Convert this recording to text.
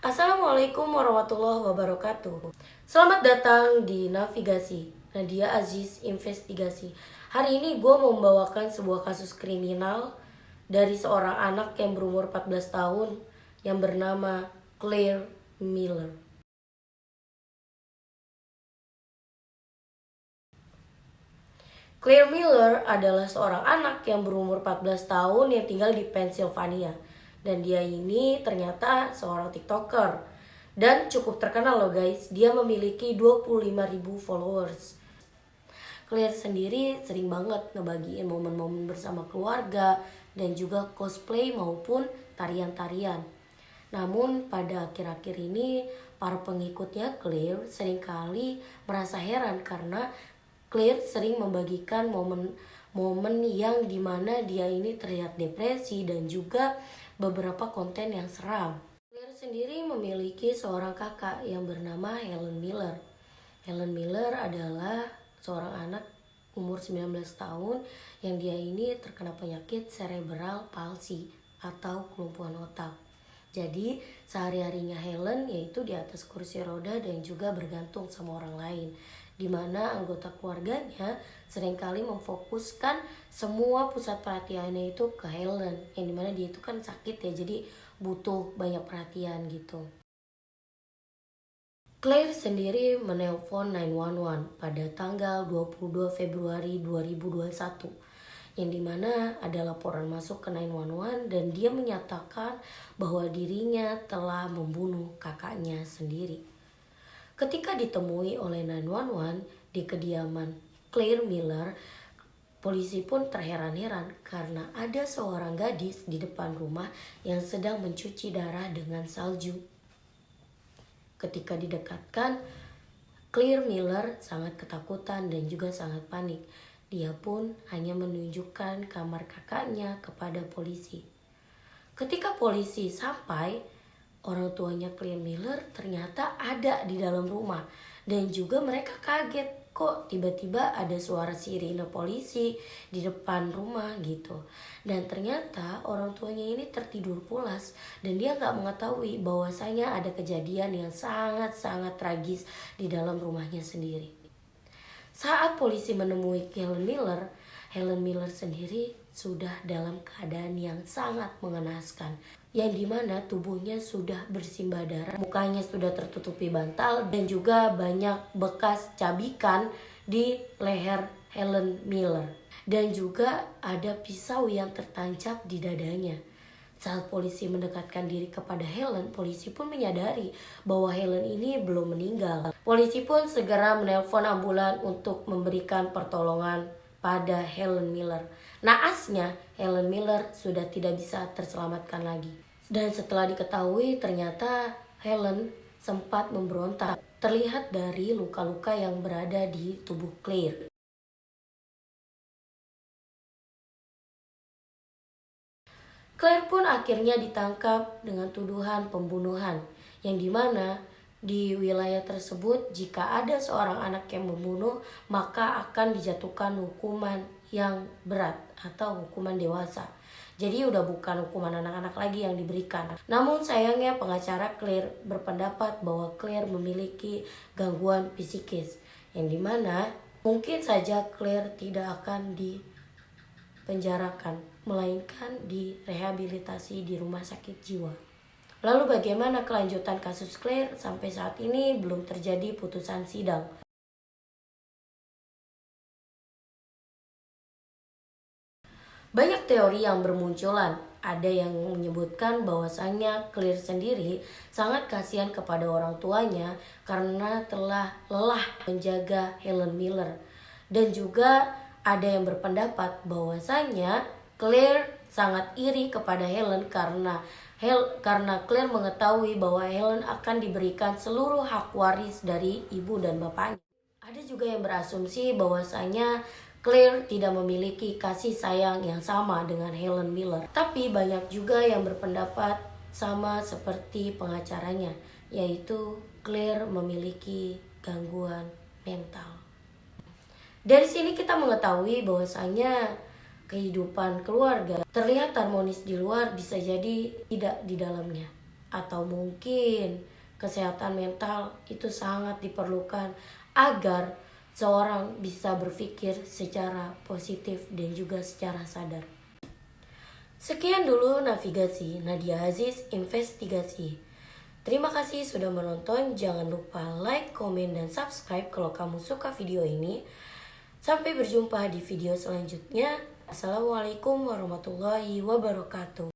Assalamualaikum warahmatullahi wabarakatuh. Selamat datang di Navigasi Nadia Aziz Investigasi. Hari ini gue mau membawakan sebuah kasus kriminal dari seorang anak yang berumur 14 tahun yang bernama Claire Miller. Claire Miller adalah seorang anak yang berumur 14 tahun yang tinggal di Pennsylvania. Dan dia ini ternyata seorang TikToker. Dan cukup terkenal loh guys, dia memiliki 25.000 followers. Claire sendiri sering banget ngebagiin momen-momen bersama keluarga dan juga cosplay maupun tarian-tarian. Namun pada akhir-akhir ini para pengikutnya Claire seringkali merasa heran karena Claire sering membagikan momen-momen yang dimana dia ini terlihat depresi dan juga beberapa konten yang seram. Claire sendiri memiliki seorang kakak yang bernama Helen Miller. Helen Miller adalah seorang anak umur 19 tahun yang dia ini terkena penyakit cerebral palsy atau kelumpuhan otak. Jadi sehari-harinya Helen yaitu di atas kursi roda dan juga bergantung sama orang lain, di mana anggota keluarganya seringkali memfokuskan semua pusat perhatiannya itu ke Helen, yang dimana dia itu kan sakit ya, jadi butuh banyak perhatian gitu. Claire sendiri menelpon 911 pada tanggal 22 Februari 2021 yang dimana ada laporan masuk ke 911 dan dia menyatakan bahwa dirinya telah membunuh kakaknya sendiri. Ketika ditemui oleh 911 di kediaman Claire Miller, polisi pun terheran-heran karena ada seorang gadis di depan rumah yang sedang mencuci darah dengan salju. Ketika didekatkan, Claire Miller sangat ketakutan dan juga sangat panik. Dia pun hanya menunjukkan kamar kakaknya kepada polisi. Ketika polisi sampai, orang tuanya Claire Miller ternyata ada di dalam rumah. Dan juga mereka kaget, kok tiba-tiba ada suara sirine polisi di depan rumah gitu. Dan ternyata orang tuanya ini tertidur pulas dan dia gak mengetahui bahwasanya ada kejadian yang sangat-sangat tragis di dalam rumahnya sendiri. Saat polisi menemui Helen Miller sendiri sudah dalam keadaan yang sangat mengenaskan, yang dimana tubuhnya sudah bersimbah darah, mukanya sudah tertutupi bantal dan juga banyak bekas cabikan di leher Helen Miller. Dan juga ada pisau yang tertancap di dadanya. Saat polisi mendekatkan diri kepada Helen, polisi pun menyadari bahwa Helen ini belum meninggal. Polisi pun segera menelpon ambulan untuk memberikan pertolongan pada Helen Miller. Naasnya, Helen Miller sudah tidak bisa terselamatkan lagi. Dan setelah diketahui, ternyata Helen sempat memberontak. Terlihat dari luka-luka yang berada di tubuh Claire. Claire pun akhirnya ditangkap dengan tuduhan pembunuhan, yang dimana di wilayah tersebut jika ada seorang anak yang membunuh maka akan dijatuhkan hukuman yang berat atau hukuman dewasa. Jadi udah bukan hukuman anak-anak lagi yang diberikan. Namun sayangnya pengacara Claire berpendapat bahwa Claire memiliki gangguan psikis, yang dimana mungkin saja Claire tidak akan dipenjarakan, melainkan direhabilitasi di rumah sakit jiwa. Lalu bagaimana kelanjutan kasus Claire? Sampai saat ini belum terjadi putusan sidang. Banyak teori yang bermunculan. Ada yang menyebutkan bahwasannya Claire sendiri sangat kasihan kepada orang tuanya karena telah lelah menjaga Helen Miller. Dan juga ada yang berpendapat bahwasannya Claire sangat iri kepada Helen karena Claire mengetahui bahwa Helen akan diberikan seluruh hak waris dari ibu dan bapaknya. Ada juga yang berasumsi bahwasanya Claire tidak memiliki kasih sayang yang sama dengan Helen Miller. Tapi banyak juga yang berpendapat sama seperti pengacaranya, yaitu Claire memiliki gangguan mental. Dari sini kita mengetahui bahwasanya kehidupan keluarga terlihat harmonis di luar, bisa jadi tidak di dalamnya. atau mungkin kesehatan mental itu sangat diperlukan agar seorang bisa berpikir secara positif dan juga secara sadar. Sekian dulu navigasi Nadia Aziz Investigasi. Terima kasih sudah menonton. Jangan lupa like, komen, dan subscribe kalau kamu suka video ini. Sampai berjumpa di video selanjutnya. Assalamualaikum warahmatullahi wabarakatuh.